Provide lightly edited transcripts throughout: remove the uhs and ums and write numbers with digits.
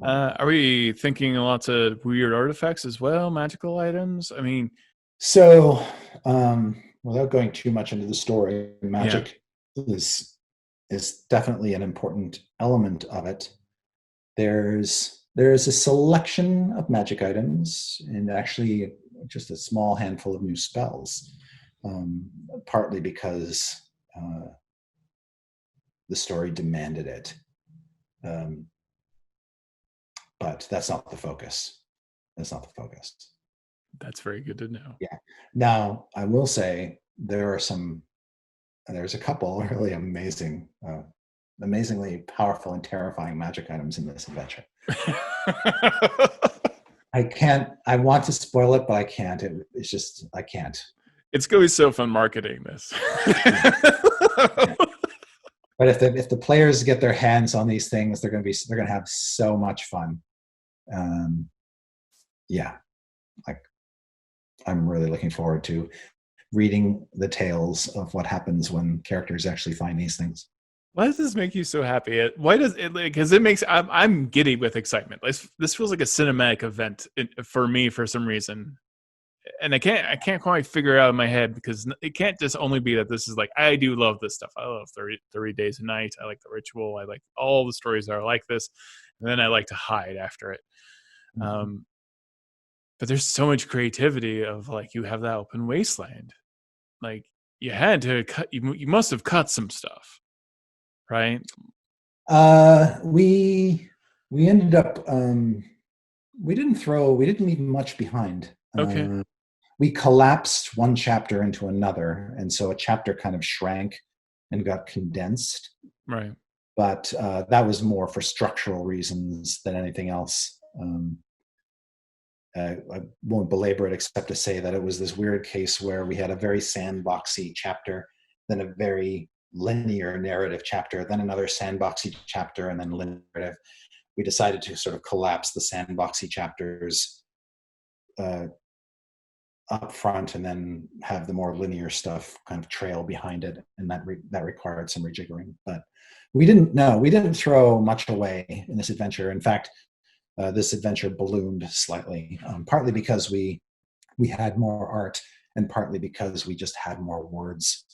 Are we thinking lots of weird artifacts as well, magical items? I mean, So, without going too much into the story, yeah. magic is is definitely an important element of it. There's a selection of magic items, and actually just a small handful of new spells. Um, Partly because uh, the story demanded it, um, but that's not the focus. That's not the focus. That's very good to know. Yeah. Now, I will say there's a couple really amazingly powerful and terrifying magic items in this adventure. I can't. I want to spoil it, but I can't. It's just I can't. It's going to be so fun marketing this. Yeah, yeah. But if the players get their hands on these things, they're gonna have so much fun. Um, yeah, like I'm really looking forward to reading the tales of what happens when characters actually find these things. Why does this make you so happy? Why does it? Because it makes I'm giddy with excitement. This feels like a cinematic event for me for some reason, and I can't quite figure out in my head because it can't just only be that this is like I do love this stuff. I love 30 Days a Night. I like the ritual. I like all the stories that are like this, and then I like to hide after it. Mhm. Um, but there's so much creativity of like you have that open wasteland. Like you had to cut. You must have cut some stuff, right? Uh, we we ended up we didn't leave much behind. Okay. We collapsed one chapter into another, and so a chapter kind of shrank and got condensed. Right. But that was more for structural reasons than anything else. I won't belabor it except to say that it was this weird case where we had a very sandboxy chapter, then a very linear narrative chapter, then another sandboxy chapter, and then linear narrative. We decided to sort of collapse the sandboxy chapters uh, up front and then have the more linear stuff kind of trail behind it, and that required some rejiggering. But we didn't throw much away in this adventure. In fact, this adventure ballooned slightly, partly because we had more art, and partly because we just had more words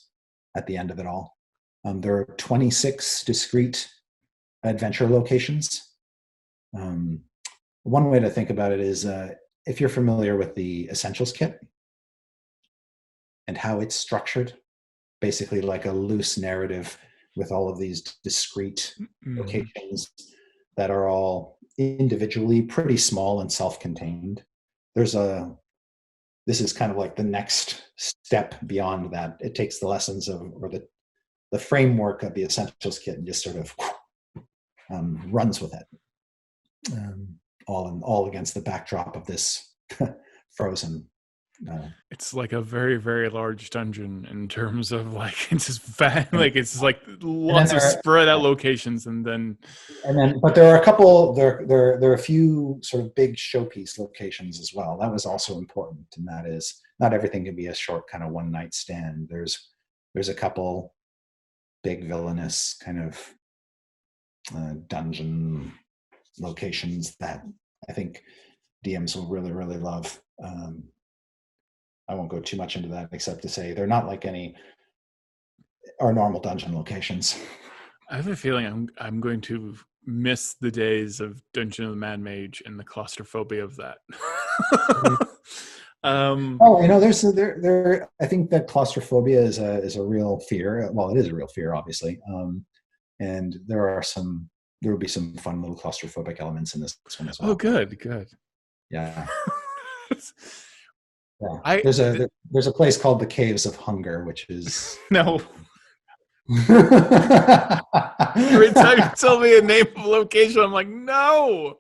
at the end of it all. There are 26 discrete adventure locations. Um, One way to think about it is if you're familiar with the Essentials kit and how it's structured, basically like a loose narrative with all of these discrete Mm. locations that are all individually pretty small and self-contained. There's a This is kind of like the next step beyond that. It takes the lessons of or the framework of the Essentials kit and just sort of runs with it, um, all against the backdrop of this frozen. It's like a very, very large dungeon in terms of like it's just fat, And, like it's like and then lots of there, spread out locations, and then but there are a couple. There are a few sort of big showpiece locations as well. That was also important, and that is not everything can be a short kind of one night stand. There's a couple big villainous kind of dungeon locations that I think DMs will really love. I won't go too much into that except to say they're not like any our normal dungeon locations. I have a feeling I'm going to miss the days of Dungeon of the Mad Mage and the claustrophobia of that. um, Oh, there's there. I think that claustrophobia is a real fear. Well, it is a real fear, obviously, and there will be some fun little claustrophobic elements in this one as oh, well. good, good. Yeah, yeah. I There's a place called the Caves of Hunger, which is no. Every time you tell me a name of a location, I'm like, no.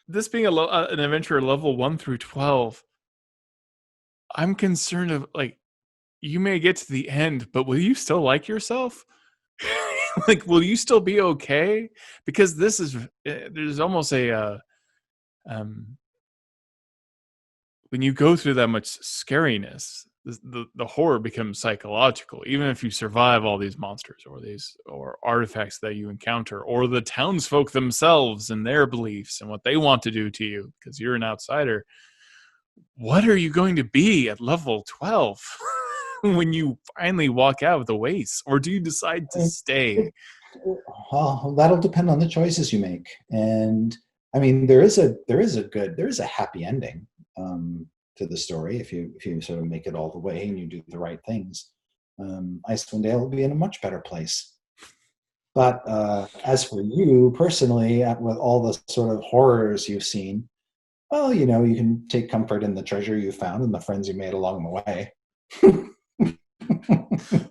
This being an adventure level 1 through 12, I'm concerned of like you may get to the end, but will you still like yourself? Like, will you still be okay? Because this is there's almost a um, when you go through that much scariness, the horror becomes psychological, even if you survive all these monsters or artifacts that you encounter, or the townsfolk themselves and their beliefs and what they want to do to you because you're an outsider. What are you going to be at level 12 when you finally walk out of the wastes, or do you decide to stay? Well, that'll depend on the choices you make, and I mean, there is a happy ending to the story if you sort of make it all the way and you do the right things. Icewind Dale will be in a much better place. But as for you personally, with all the sort of horrors you've seen, well, you know, you can take comfort in the treasure you found and the friends you made along the way.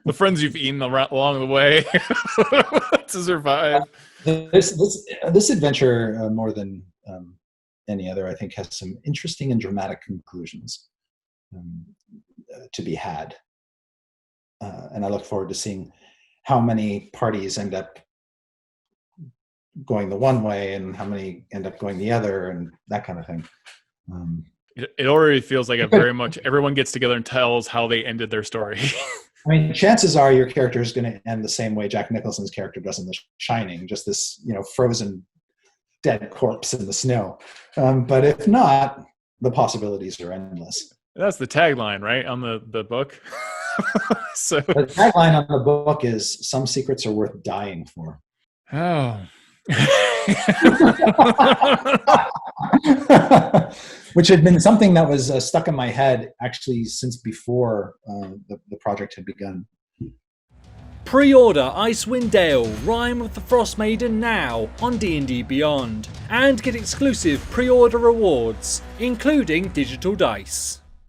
The friends you've eaten along the way to survive. This adventure, more than any other, I think, has some interesting and dramatic conclusions to be had. And I look forward to seeing how many parties end up going the one way and how many end up going the other and that kind of thing. It already feels like it very much everyone gets together and tells how they ended their story. I mean, chances are your character is going to end the same way Jack Nicholson's character does in The Shining, just this, you know, frozen dead corpse in the snow. But if not, the possibilities are endless. That's the tagline, right, on the book? So the tagline on the book is "Some secrets are worth dying for." Oh. Which had been something that was stuck in my head actually since before the project had begun. Pre-order Icewind Dale, Rime of the Frostmaiden now on D&D Beyond, and get exclusive pre-order rewards, including digital dice.